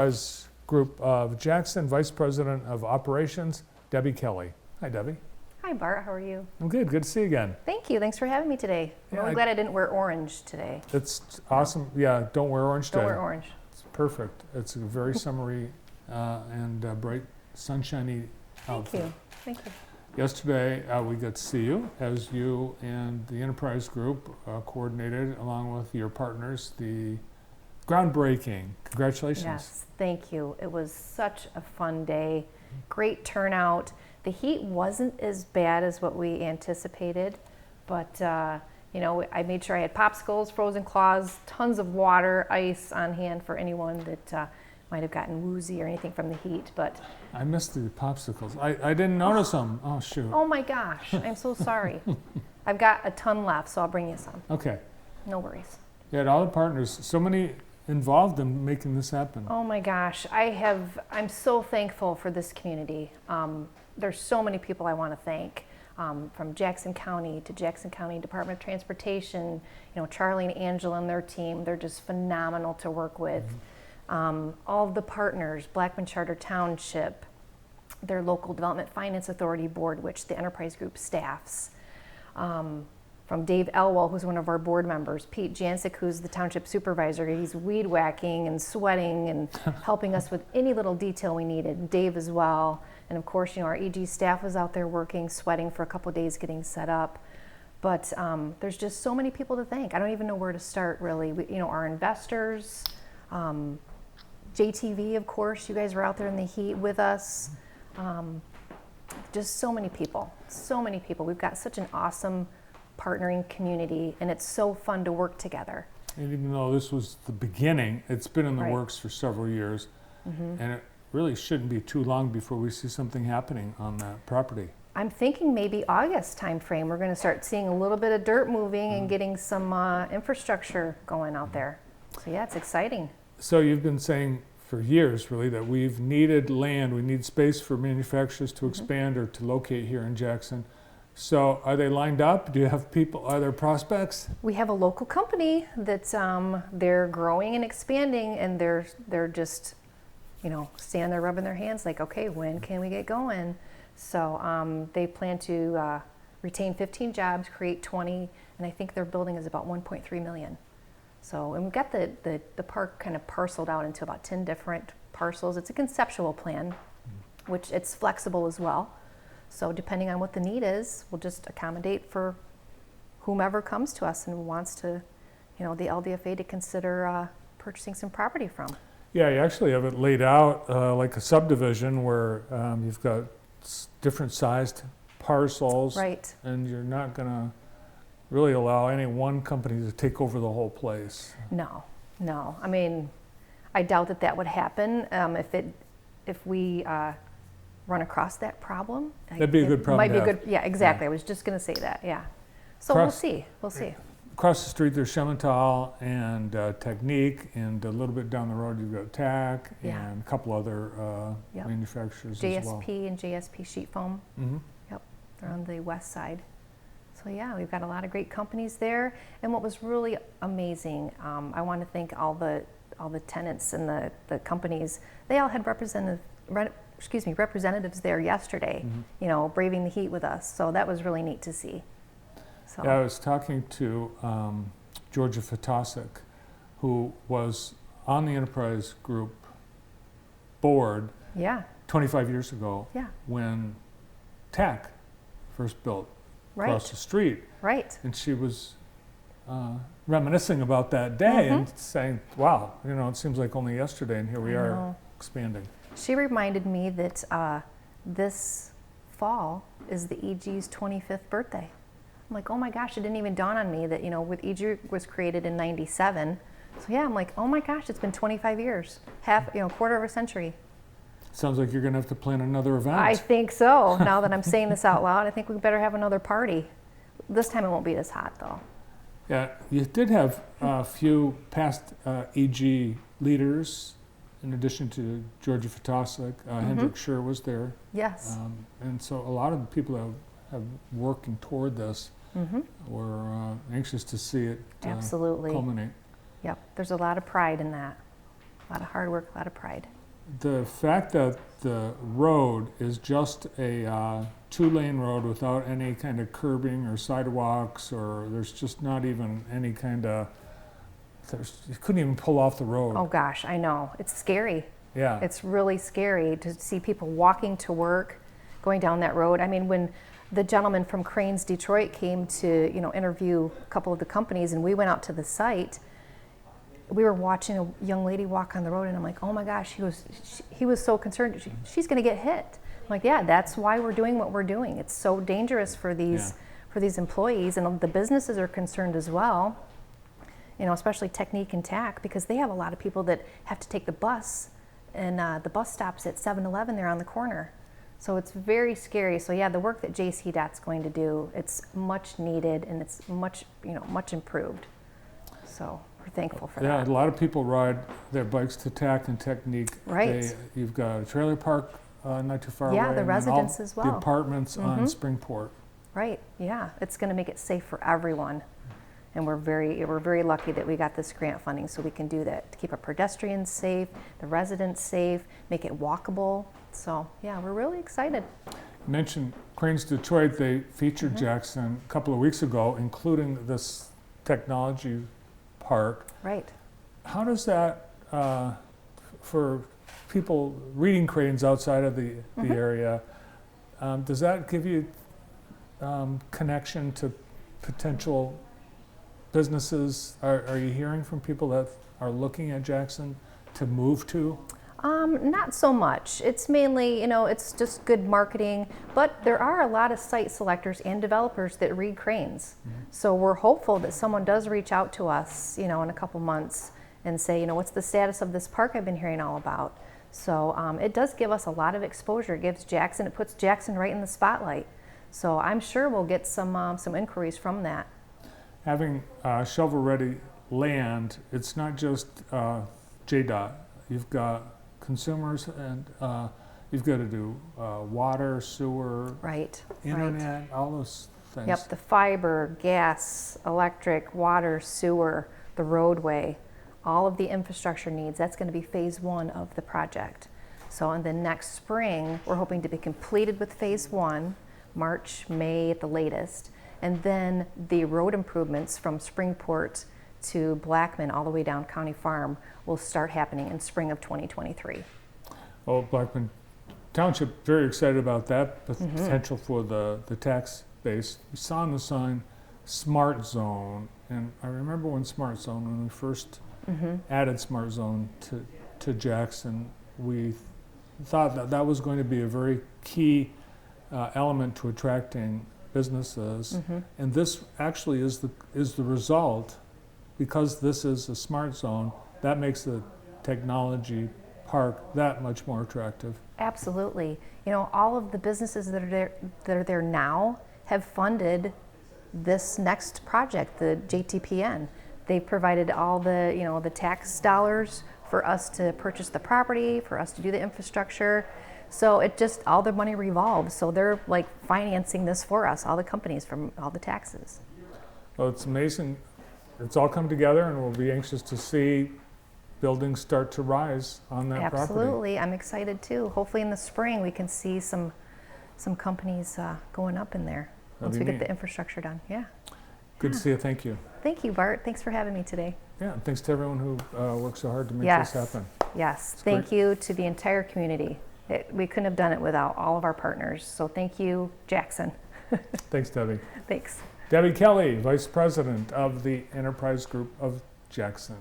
Enterprise Group of Jackson, Vice President of Operations, Debbie Kelly. Hi, Debbie. Hi, Bart. How are you? I'm good. Good to see you again. Thank you. Thanks for having me today. I'm really glad I didn't wear orange today. It's awesome. Yeah, don't wear orange today. Don't wear orange. It's perfect. It's a very summery and bright, sunshiny outfit. Thank you. Thank you. Yesterday, we got to see you as you and the Enterprise Group coordinated, along with your partners, the groundbreaking. Congratulations. Yes, thank you. It was such a fun day. Great turnout. The heat wasn't as bad as what we anticipated, but you know, I made sure I had popsicles, frozen claws, tons of water, ice on hand for anyone that might have gotten woozy or anything from the heat. But I missed the popsicles. I didn't notice them. Oh, shoot. oh my gosh, I'm so sorry. I've got a ton left, so I'll bring you some. Okay. No worries. You had all the partners, so many involved in making this happen. Oh my gosh, I'm so thankful for this community. There's so many people I want to thank, from Jackson County to Jackson County Department of Transportation, you know, Charlie and Angela and their team, they're just phenomenal to work with. All of the partners, Blackman Charter Township, their local Development Finance Authority Board, which the Enterprise Group staffs. From Dave Elwell, who's one of our board members, Pete Jancic, who's the township supervisor. He's weed whacking and sweating and helping us with any little detail we needed. Dave as well. And of course, you know, our EG staff was out there working, sweating for a couple of days getting set up. But there's just so many people to thank. I don't even know where to start, really. You know, our investors, JTV, of course, you guys were out there in the heat with us. Just so many people, so many people. We've got such an awesome partnering community, and it's so fun to work together. And even though this was the beginning, it's been in the Right. works for several years, and it really shouldn't be too long before we see something happening on that property. I'm thinking maybe August timeframe, we're going to start seeing a little bit of dirt moving and getting some infrastructure going out there. So yeah, it's exciting. So you've been saying for years, really, that we've needed land, we need space for manufacturers to expand or to locate here in Jackson. So are they lined up? Do you have people, are there prospects? We have a local company that's they're growing and expanding, and they're just, you know, standing there rubbing their hands like, okay, when can we get going? So they plan to retain 15 jobs, create 20, and I think their building is about 1.3 million. So, and we've got the park kind of parceled out into about 10 different parcels. It's a conceptual plan, which it's flexible as well. So depending on what the need is, we'll just accommodate for whomever comes to us and wants to, you know, the LDFA to consider purchasing some property from. Yeah, you actually have it laid out like a subdivision where you've got different sized parcels. Right. And you're not going to really allow any one company to take over the whole place. No, no. I mean, I doubt that that would happen if we run across that problem. That'd be a good problem Might to be have. good. Yeah, exactly. I was just going to say that. Yeah. So we'll see. We'll see. Across the street there's Chemintal and Technique, and a little bit down the road you've got TAC Yeah. and a couple other Yep. manufacturers as well. JSP and JSP Sheet Foam. Mm-hmm. Yep, they're on the west side. So yeah, we've got a lot of great companies there. And what was really amazing, I want to thank all the tenants and the companies. They all had representatives there yesterday, you know, braving the heat with us. So that was really neat to see. So. Yeah, I was talking to Georgia Fatasic, who was on the Enterprise Group board Yeah. 25 years ago Yeah. when TAC first built Right. across the street. Right. And she was reminiscing about that day and saying, wow, you know, it seems like only yesterday, and here we I are know. expanding. She reminded me that this fall is the EG's 25th birthday. I'm like, oh my gosh, it didn't even dawn on me that, you know, with EG was created in '97. So yeah, I'm like, oh my gosh, it's been 25 years, quarter of a century. Sounds like you're going to have to plan another event. I think so. Now that I'm saying this out loud, I think we better have another party. This time it won't be as hot though. Yeah, you did have a few past EG leaders, in addition to Georgia Fatasic. Hendrik Scher was there. Yes. And so a lot of the people that have working toward this were anxious to see it Absolutely. culminate. Yep. There's a lot of pride in that. A lot of hard work, a lot of pride. The fact that the road is just a 2-lane road without any kind of curbing or sidewalks, or there's just not even any kind of, you couldn't even pull off the road. Oh gosh, I know. It's scary. Yeah. It's really scary to see people walking to work, going down that road. I mean, when the gentleman from Cranes Detroit came to, interview a couple of the companies, and we went out to the site, we were watching a young lady walk on the road, and I'm like, oh my gosh, he was so concerned. She's going to get hit. I'm like, yeah, that's why we're doing what we're doing. It's so dangerous for these employees, and the businesses are concerned as well. Especially Technique and TAC, because they have a lot of people that have to take the bus, and the bus stops at 7-Eleven there on the corner. So it's very scary. So yeah, the work that JCDOT's going to do, it's much needed, and it's much improved. So we're thankful for Yeah, that. a lot of people ride their bikes to TAC and Technique. Right. You've got a trailer park not too far away. Yeah, the and then residents as the well. apartments on Springport. Right, yeah. It's going to make it safe for everyone. And we're very lucky that we got this grant funding, so we can do that, to keep our pedestrians safe, the residents safe, make it walkable. So yeah, we're really excited. You mentioned Cranes Detroit. They featured Jackson a couple of weeks ago, including this technology park. Right. How does that, for people reading Cranes outside of the area, does that give you connection to potential businesses? Are you hearing from people that are looking at Jackson to move to? Not so much. It's mainly, it's just good marketing, but there are a lot of site selectors and developers that read Cranes. So we're hopeful that someone does reach out to us, in a couple months and say, what's the status of this park I've been hearing all about? So it does give us a lot of exposure. It puts Jackson right in the spotlight. So I'm sure we'll get some inquiries from that. Having shovel-ready land, it's not just JDOT. You've got consumers, and you've got to do water, sewer, Right. internet, all those things. Yep, the fiber, gas, electric, water, sewer, the roadway, all of the infrastructure needs. That's going to be phase 1 of the project. So in the next spring, we're hoping to be completed with phase 1, March, May at the latest. And then the road improvements from Springport to Blackman all the way down County Farm will start happening in spring of 2023. Oh, Blackman Township, very excited about that potential for the tax base. We saw on the sign Smart Zone, and I remember when we first added Smart Zone to Jackson, we thought that was going to be a very key element to attracting businesses, and this actually is the result. Because this is a smart zone, that makes the technology park that much more attractive. Absolutely. All of the businesses that are there now have funded this next project, the JTPN. They've provided all the the tax dollars for us to purchase the property, for us to do the infrastructure. So all the money revolves. So they're like financing this for us, all the companies, from all the taxes. Well, it's amazing. It's all come together, and we'll be anxious to see buildings start to rise on that property. Absolutely. I'm excited too. Hopefully in the spring we can see some companies going up in there once we get the infrastructure done. Yeah. Good to see you. Thank you. Thank you, Bart. Thanks for having me today. Yeah, and thanks to everyone who worked so hard to make this happen. Yes. It's Thank great. you to the entire community. We couldn't have done it without all of our partners. So thank you, Jackson. Thanks, Debbie. Thanks. Debbie Kelly, Vice President of the Enterprise Group of Jackson.